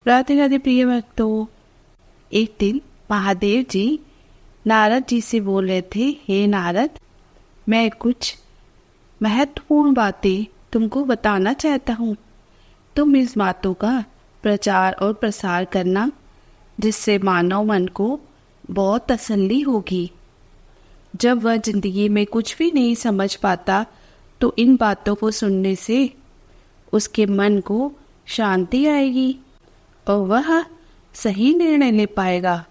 राधे राधे प्रिय भक्तों। एक दिन महादेव जी नारद जी से बोल रहे थे, हे नारद, मैं कुछ महत्वपूर्ण बातें तुमको बताना चाहता हूँ। तुम इस बातों का प्रचार और प्रसार करना, जिससे मानव मन को बहुत तसल्ली होगी। जब वह जिंदगी में कुछ भी नहीं समझ पाता तो इन बातों को सुनने से उसके मन को शांति आएगी और वह सही निर्णय ले पाएगा।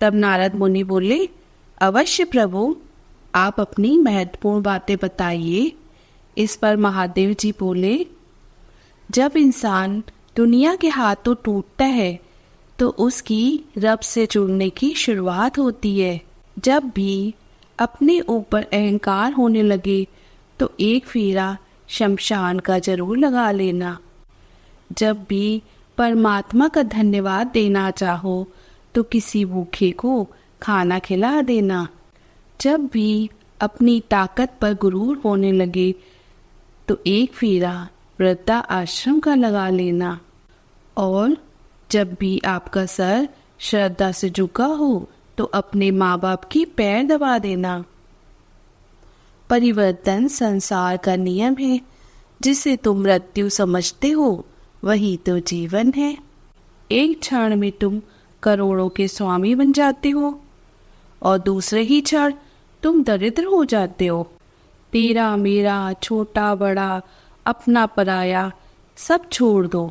तब नारद मुनि बोले, अवश्य प्रभु, आप अपनी महत्वपूर्ण बातें बताइए। इस पर महादेव जी बोले, जब इंसान दुनिया के हाथों टूटता है तो उसकी रब से जुड़ने की शुरुआत होती है। जब भी अपने ऊपर अहंकार होने लगे तो एक फेरा शमशान का जरूर लगा लेना। जब भी परमात्मा का धन्यवाद देना चाहो तो किसी भूखे को खाना खिला देना। जब भी अपनी ताकत पर गुरूर होने लगे तो एक फेरा वृद्धा आश्रम का लगा लेना। और जब भी आपका सर श्रद्धा से झुका हो तो अपने माँ बाप की पैर दबा देना। परिवर्तन संसार का नियम है। जिसे तुम मृत्यु समझते हो वही तो जीवन है। एक क्षण में तुम करोड़ों के स्वामी बन जाते हो और दूसरे ही क्षण तुम दरिद्र हो जाते हो। तेरा मेरा, छोटा बड़ा, अपना पराया सब छोड़ दो।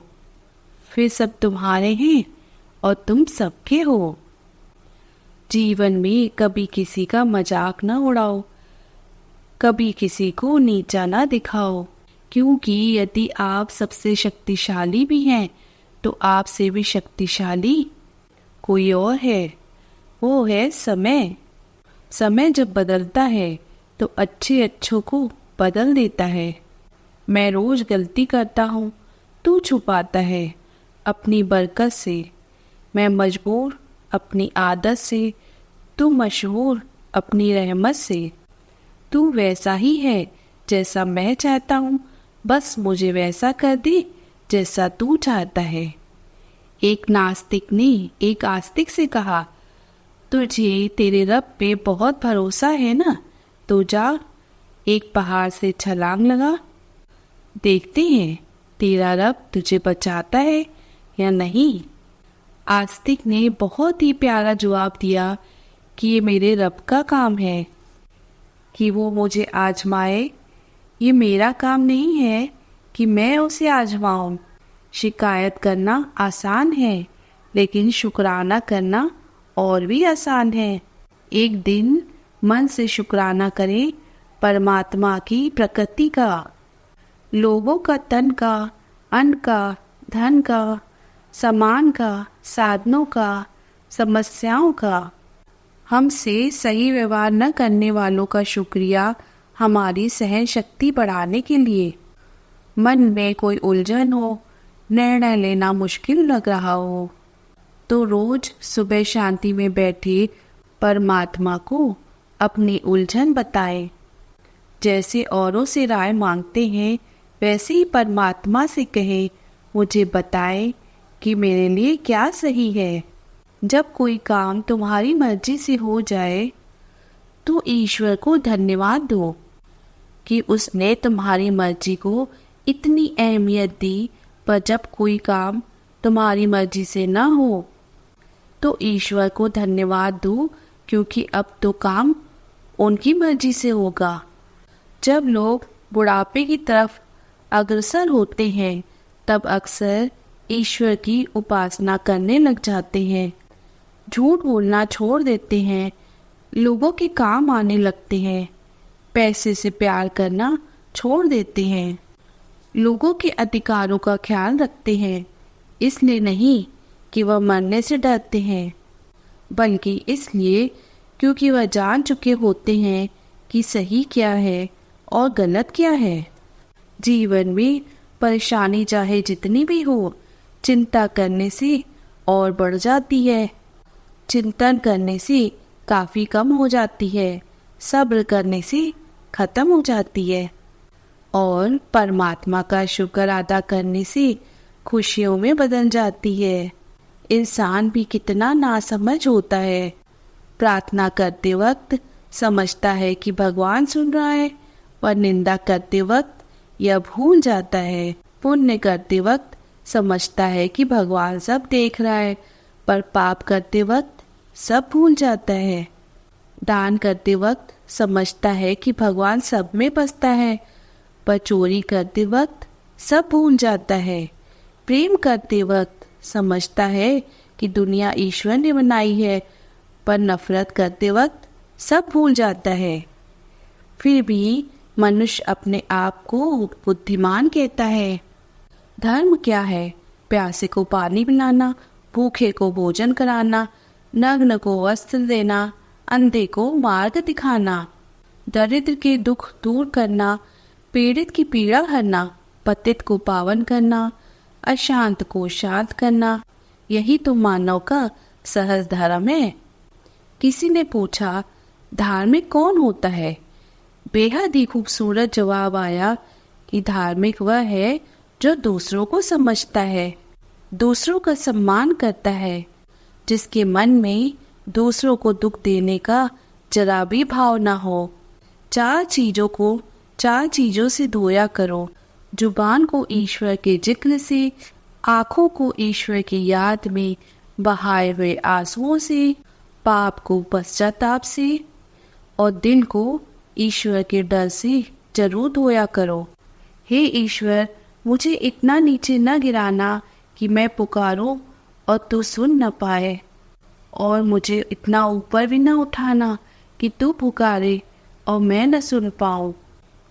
फिर सब तुम्हारे हैं और तुम सबके हो। जीवन में कभी किसी का मजाक न उड़ाओ, कभी किसी को नीचा न दिखाओ, क्योंकि यदि आप सबसे शक्तिशाली भी हैं तो आपसे भी शक्तिशाली कोई और है, वो है समय। समय जब बदलता है तो अच्छे अच्छों को बदल देता है। मैं रोज गलती करता हूँ, तू छुपाता है अपनी बरकत से। मैं मजबूर अपनी आदत से, तू मशहूर अपनी रहमत से। तू वैसा ही है जैसा मैं चाहता हूँ, बस मुझे वैसा कर दे जैसा तू चाहता है। एक नास्तिक ने एक आस्तिक से कहा, तुझे तेरे रब पे बहुत भरोसा है ना, तो जा एक पहाड़ से छलांग लगा, देखते हैं तेरा रब तुझे बचाता है या नहीं। आस्तिक ने बहुत ही प्यारा जवाब दिया कि ये मेरे रब का काम है कि वो मुझे आजमाए, ये मेरा काम नहीं है कि मैं उसे आजमाऊं। शिकायत करना आसान है लेकिन शुक्राना करना और भी आसान है। एक दिन मन से शुक्राना करें परमात्मा की प्रकृति का, लोगों का तन का, अन्न का, धन का, सामान का, साधनों का, समस्याओं का। हमसे सही व्यवहार न करने वालों का शुक्रिया हमारी सहन शक्ति बढ़ाने के लिए। मन में कोई उलझन हो, निर्णय लेना मुश्किल लग रहा हो तो रोज सुबह शांति में बैठे परमात्मा को अपनी उलझन बताएं। जैसे औरों से राय मांगते हैं वैसे ही परमात्मा से कहें, मुझे बताएं कि मेरे लिए क्या सही है। जब कोई काम तुम्हारी मर्जी से हो जाए तो ईश्वर को धन्यवाद दो कि उसने तुम्हारी मर्जी को इतनी अहमियत दी। पर जब कोई काम तुम्हारी मर्जी से न हो तो ईश्वर को धन्यवाद दो, क्योंकि अब तो काम उनकी मर्जी से होगा। जब लोग बुढ़ापे की तरफ अग्रसर होते हैं तब अक्सर ईश्वर की उपासना करने लग जाते हैं, झूठ बोलना छोड़ देते हैं, लोगों के काम आने लगते हैं, पैसे से प्यार करना छोड़ देते हैं, लोगों के अधिकारों का ख्याल रखते हैं। इसलिए नहीं कि वह मरने से डरते हैं, बल्कि इसलिए क्योंकि वह जान चुके होते हैं कि सही क्या है और गलत क्या है। जीवन में परेशानी चाहे जितनी भी हो, चिंता करने से और बढ़ जाती है, चिंतन करने से काफ़ी कम हो जाती है, सब्र करने से खत्म हो जाती है और परमात्मा का शुक्र अदा करने से खुशियों में बदल जाती है। इंसान भी कितना नासमझ होता है। प्रार्थना करते वक्त समझता है कि भगवान सुन रहा है, पर निंदा करते वक्त यह भूल जाता है। पुण्य करते वक्त समझता है कि भगवान सब देख रहा है, पर पाप करते वक्त सब भूल जाता है। दान करते वक्त समझता है कि भगवान सब में बसता है, पर चोरी करते वक्त सब भूल जाता है। प्रेम करते वक्त समझता है कि दुनिया ईश्वर ने बनाई है, पर नफरत करते वक्त सब भूल जाता है। फिर भी मनुष्य अपने आप को बुद्धिमान कहता है। धर्म क्या है? प्यासे को पानी पिलाना, भूखे को भोजन कराना, नग्न को वस्त्र देना, अंधे को मार्ग दिखाना, दरिद्र के दुख दूर करना, पीड़ित की पीड़ा हरना, पतित को पावन करना, अशांत को शांत करना, यही तो मानव का सहज धर्म है। किसी ने पूछा, धार्मिक कौन होता है? बेहद ही खूबसूरत जवाब आया कि धार्मिक वह है जो दूसरों को समझता है, दूसरों का सम्मान करता है, जिसके मन में दूसरों को दुख देने का जरा भी भाव ना हो। चार चीजों से धोया करो। जुबान को ईश्वर के जिक्र से, आँखों को ईश्वर की याद में बहाए हुए आंसुओं से, पाप को पश्चाताप से, और दिल को ईश्वर के डर से जरूर धोया करो। हे ईश्वर, मुझे इतना नीचे न गिराना कि मैं पुकारूं और तू सुन न पाए, और मुझे इतना ऊपर भी न उठाना कि तू पुकारे और मैं न सुन पाऊं।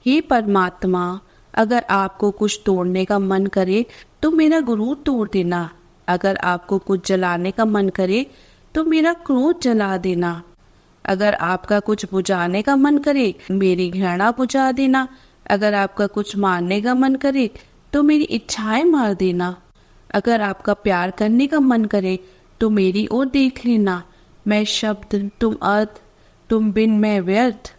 हे परमात्मा, अगर आपको कुछ तोड़ने का मन करे तो मेरा गुरूर तोड़ देना। अगर आपको कुछ जलाने का मन करे तो मेरा क्रोध जला देना। अगर आपका कुछ बुझाने का मन करे मेरी घृणा बुझा देना। अगर आपका कुछ मारने का मन करे तो मेरी इच्छाएं मार देना। अगर आपका प्यार करने का मन करे तो मेरी ओर देख लेना। मैं शब्द, तुम अर्थ, तुम बिन मैं व्यर्थ।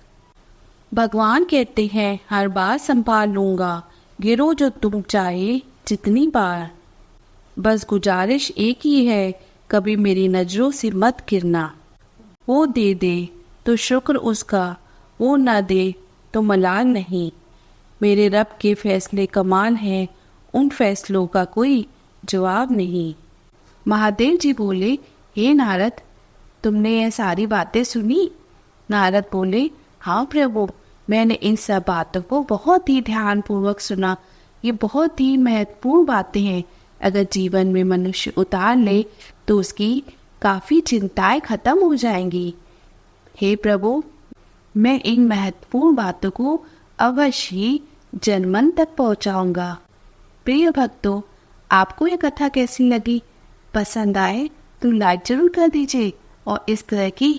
भगवान कहते हैं, हर बार संभाल लूंगा, गिरो जो तुम चाहे जितनी बार। बस गुजारिश एक ही है, कभी मेरी नजरों से मत गिरना। वो दे तो शुक्र उसका, वो ना दे तो मलाल नहीं। मेरे रब के फैसले कमाल हैं, उन फैसलों का कोई जवाब नहीं। महादेव जी बोले, हे नारद, तुमने ये सारी बातें सुनी? नारद बोले, हाँ प्रभु, मैंने इन सब बातों को बहुत ही ध्यानपूर्वक सुना। ये बहुत ही महत्वपूर्ण बातें हैं। अगर जीवन में मनुष्य उतार ले तो उसकी काफ़ी चिंताएं खत्म हो जाएंगी। हे प्रभु, मैं इन महत्वपूर्ण बातों को अवश्य ही जनमन तक पहुंचाऊंगा। प्रिय भक्तों, आपको ये कथा कैसी लगी? पसंद आए तो लाइक जरूर कर दीजिए, और इस तरह की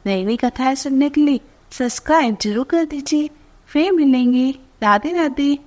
नई नई कथाएं सुनने के लिए सब्सक्राइब जरूर कर दीजिए। फिर मिलेंगे। राधे राधे।